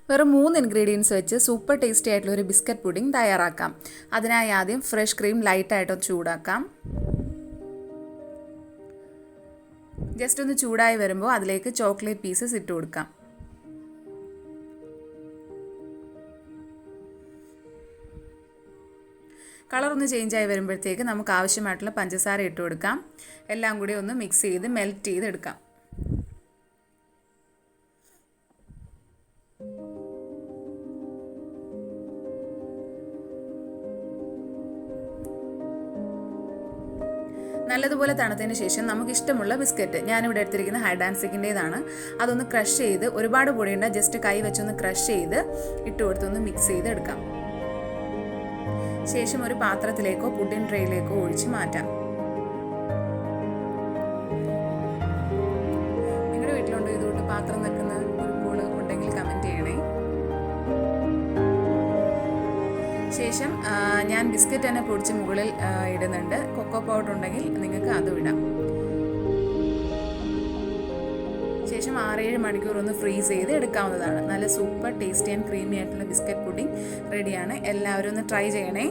വെറും 3 ഇൻഗ്രീഡിയൻസ് വെച്ച് super tasty ആയിട്ടുള്ള ഒരു ബിസ്ക്കറ്റ് പുഡിംഗ് തയ്യാറാക്കാം. അതിനായി ആദ്യം ഫ്രഷ് ക്രീം ലൈറ്റായിട്ട് ചൂടാക്കാം. ജസ്റ്റ് ഒന്ന് ചൂടായി വരുമ്പോൾ അതിലേക്ക് ചോക്ലേറ്റ് പീസസ് ഇട്ട് കൊടുക്കാം. കളർ ഒന്ന് ചേഞ്ച് ആയി വരുമ്പോഴത്തേക്ക് നമുക്ക് ആവശ്യമായിട്ടുള്ള പഞ്ചസാര ഇട്ട് കൊടുക്കാം. എല്ലാം കൂടി ഒന്ന് മിക്സ് ചെയ്ത് മെൽറ്റ് ചെയ്തെടുക്കാം. നല്ലതുപോലെ തണുത്തതിന് ശേഷം നമുക്ക് ഇഷ്ടമുള്ള ബിസ്ക്കറ്റ്, ഞാനിവിടെ എടുത്തിരിക്കുന്ന ഹൈഡാൻസിക്കിൻ്റേതാണ്, അതൊന്ന് ക്രഷ് ചെയ്ത്, ഒരുപാട് പൊടിയുണ്ട, ജസ്റ്റ് കൈ വെച്ചൊന്ന് ക്രഷ് ചെയ്ത് ഇട്ട് കൊടുത്തൊന്ന് മിക്സ് ചെയ്തെടുക്കാം. ശേഷം ഒരു പാത്രത്തിലേക്കോ പുഡിംഗ് ട്രേയിലേക്കോ ഒഴിച്ച് മാറ്റാം. നിങ്ങളുടെ വീട്ടിലുണ്ടോ ഇതുകൊണ്ട് പാത്രം വെക്കുന്ന കുറിപ്പുകൾ ഉണ്ടെങ്കിൽ കമൻറ്റ് ചെയ്യണേ. ശേഷം ഞാൻ ബിസ്ക്കറ്റ് തന്നെ പൊടിച്ച് മുകളിൽ ഇടുന്നുണ്ട്. കൊക്കോ പൗഡർ ഉണ്ടെങ്കിൽ നിങ്ങൾക്ക് അതും ഇടാം. ശേഷം 6-7 മണിക്കൂർ ഒന്ന് ഫ്രീസ് ചെയ്ത് എടുക്കാവുന്നതാണ്. നല്ല സൂപ്പർ ടേസ്റ്റി ആൻഡ് ക്രീമി ആയിട്ടുള്ള ബിസ്ക്കറ്റ് പുഡിംഗ് റെഡിയാണ്. എല്ലാവരും ഒന്ന് ട്രൈ ചെയ്യണേ.